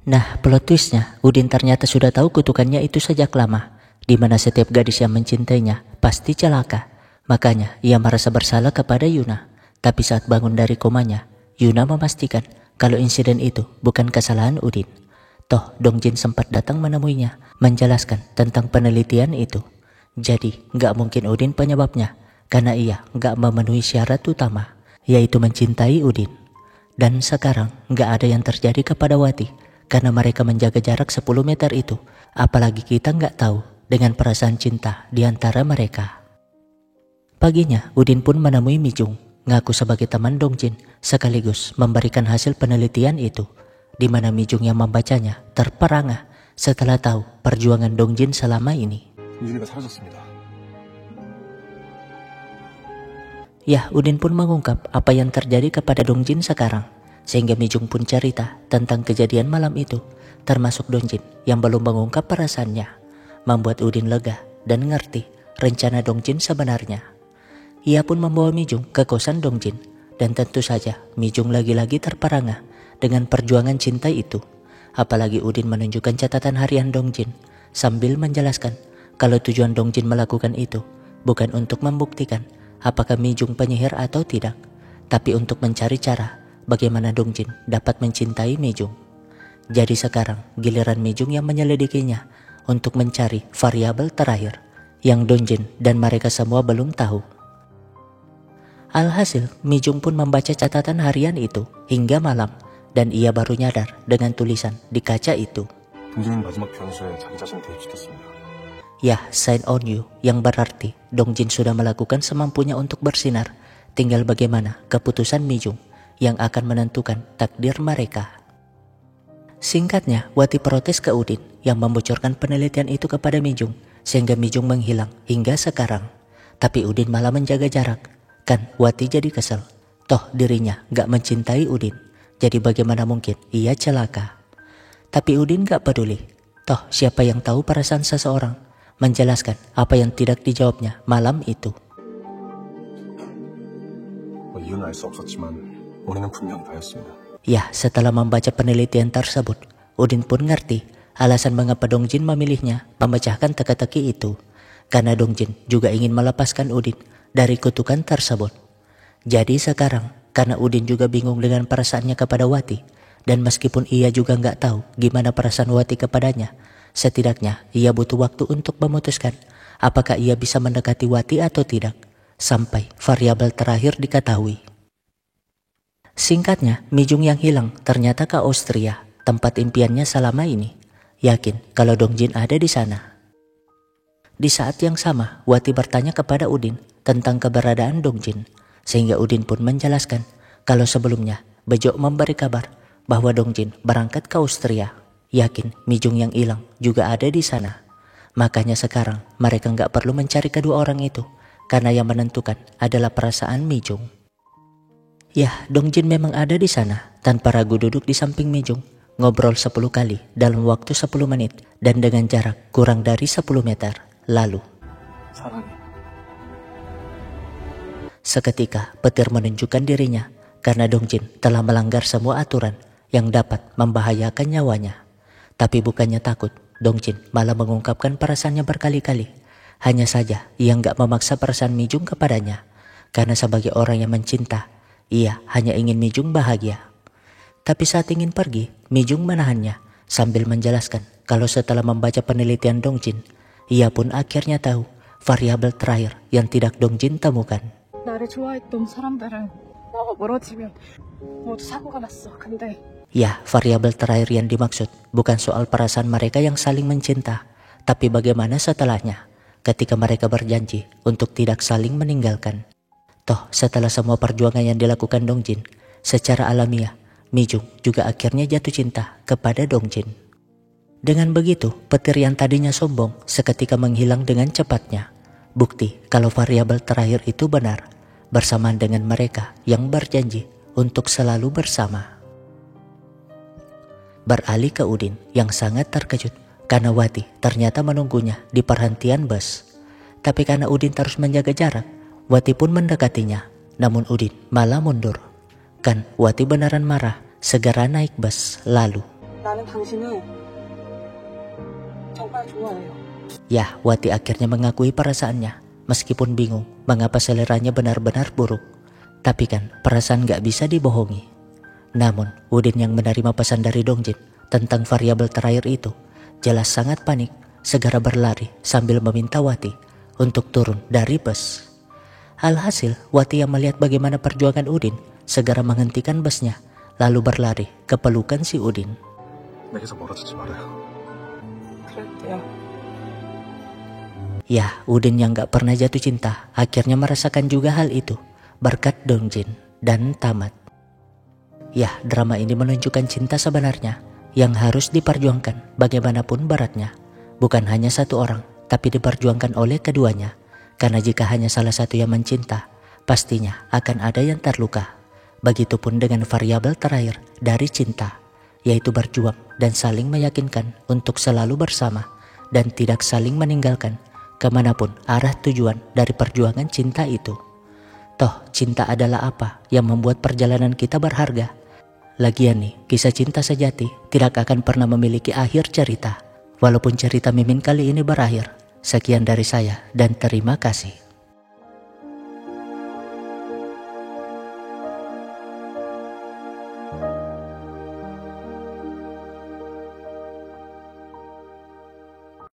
Nah, plot twistnya, Udin ternyata sudah tahu kutukannya itu sejak lama, di mana setiap gadis yang mencintainya pasti celaka. Makanya ia merasa bersalah kepada Yuna. Tapi saat bangun dari komanya, Yuna memastikan kalau insiden itu bukan kesalahan Udin. Toh Dongjin sempat datang menemuinya, menjelaskan tentang penelitian itu. Jadi gak mungkin Udin penyebabnya, karena ia gak memenuhi syarat utama, yaitu mencintai Udin. Dan sekarang gak ada yang terjadi kepada Wati, karena mereka menjaga jarak 10 meter itu. Apalagi kita gak tahu dengan perasaan cinta di antara mereka. Paginya Udin pun menemui Mijung, ngaku sebagai teman Dongjin, sekaligus memberikan hasil penelitian itu, di mana Mijung yang membacanya terperangah setelah tahu perjuangan Dongjin selama ini. Ya, Udin pun mengungkap apa yang terjadi kepada Dongjin sekarang, sehingga Mijung pun cerita tentang kejadian malam itu, termasuk Dongjin yang belum mengungkap perasaannya, membuat Udin lega dan ngerti rencana Dongjin sebenarnya. Ia pun membawa Mijung ke kosan Dongjin, dan tentu saja Mijung lagi-lagi terperangah dengan perjuangan cinta itu. Apalagi Udin menunjukkan catatan harian Dongjin sambil menjelaskan kalau tujuan Dongjin melakukan itu bukan untuk membuktikan apakah Mijung penyihir atau tidak, tapi untuk mencari cara bagaimana Dongjin dapat mencintai Mijung. Jadi sekarang giliran Mijung yang menyelidikinya untuk mencari variabel terakhir yang Dongjin dan mereka semua belum tahu. Alhasil, Mijung pun membaca catatan harian itu hingga malam, dan ia baru nyadar dengan tulisan di kaca itu. Ya, sign on you, yang berarti Dongjin sudah melakukan semampunya untuk bersinar. Tinggal bagaimana keputusan Mijung yang akan menentukan takdir mereka. Singkatnya, Wati protes ke Udin yang membocorkan penelitian itu kepada Mijung, sehingga Mijung menghilang hingga sekarang. Tapi Udin malah menjaga jarak. Kan Wati jadi kesel, toh dirinya gak mencintai Udin, jadi bagaimana mungkin ia celaka. Tapi Udin gak peduli, toh siapa yang tahu perasaan seseorang, menjelaskan apa yang tidak dijawabnya malam itu. Ya, setelah membaca penelitian tersebut, Udin pun ngerti alasan mengapa Dongjin memilihnya memecahkan teka-teki itu, karena Dongjin juga ingin melepaskan Udin dari kutukan tersebut. Jadi sekarang, karena Udin juga bingung dengan perasaannya kepada Wati, dan meskipun ia juga nggak tahu gimana perasaan Wati kepadanya, setidaknya ia butuh waktu untuk memutuskan apakah ia bisa mendekati Wati atau tidak, sampai variabel terakhir diketahui. Singkatnya, Mijung yang hilang ternyata ke Austria, tempat impiannya selama ini, yakin kalau Dongjin ada di sana. Di saat yang sama, Wati bertanya kepada Udin tentang keberadaan Dongjin, sehingga Udin pun menjelaskan kalau sebelumnya Bejo memberi kabar bahwa Dongjin berangkat ke Austria, yakin Mijung yang hilang juga ada di sana. Makanya sekarang mereka nggak perlu mencari kedua orang itu, karena yang menentukan adalah perasaan Mijung. Ya, Dongjin memang ada di sana, tanpa ragu duduk di samping Mijung, ngobrol 10 kali dalam waktu 10 menit dan dengan jarak kurang dari 10 meter. Lalu seketika petir menunjukkan dirinya karena Dongjin telah melanggar semua aturan yang dapat membahayakan nyawanya. Tapi bukannya takut, Dongjin malah mengungkapkan perasaannya berkali-kali. Hanya saja ia nggak memaksa perasaan Mijung kepadanya, karena sebagai orang yang mencinta, ia hanya ingin Mijung bahagia. Tapi saat ingin pergi, Mijung menahannya sambil menjelaskan kalau setelah membaca penelitian Dongjin, ia pun akhirnya tahu variabel terakhir yang tidak Dongjin temukan. Ya, variabel terakhir yang dimaksud bukan soal perasaan mereka yang saling mencinta, tapi bagaimana setelahnya, ketika mereka berjanji untuk tidak saling meninggalkan. Toh, setelah semua perjuangan yang dilakukan Dongjin, secara alamiah, Mijung juga akhirnya jatuh cinta kepada Dongjin. Dengan begitu, petir yang tadinya sombong seketika menghilang dengan cepatnya. Bukti kalau variabel terakhir itu benar, bersamaan dengan mereka yang berjanji untuk selalu bersama. Beralih ke Udin yang sangat terkejut karena Wati ternyata menunggunya di perhentian bus. Tapi karena Udin terus menjaga jarak, Wati pun mendekatinya, namun Udin malah mundur. Kan Wati beneran marah, segera naik bus lalu. 나는 당신을 정말 좋아해요. Ya, Wati akhirnya mengakui perasaannya, meskipun bingung mengapa seleranya benar-benar buruk. Tapi kan, perasaan gak bisa dibohongi. Namun, Udin yang menerima pesan dari Dongjin tentang variabel terakhir itu, jelas sangat panik, segera berlari sambil meminta Wati untuk turun dari bus. Alhasil, Wati yang melihat bagaimana perjuangan Udin, segera menghentikan busnya, lalu berlari ke pelukan si Udin. 내게서 멀어지지 말아요. 그럴게요. Ya, Udin yang gak pernah jatuh cinta akhirnya merasakan juga hal itu berkat Dongjin dan tamat. Ya, drama ini menunjukkan cinta sebenarnya yang harus diperjuangkan bagaimanapun beratnya. Bukan hanya satu orang, tapi diperjuangkan oleh keduanya. Karena jika hanya salah satu yang mencinta, pastinya akan ada yang terluka. Begitupun dengan variabel terakhir dari cinta, yaitu berjuang dan saling meyakinkan untuk selalu bersama dan tidak saling meninggalkan kemanapun arah tujuan dari perjuangan cinta itu. Toh, cinta adalah apa yang membuat perjalanan kita berharga? Lagian nih, kisah cinta sejati tidak akan pernah memiliki akhir cerita. Walaupun cerita Mimin kali ini berakhir. Sekian dari saya dan terima kasih.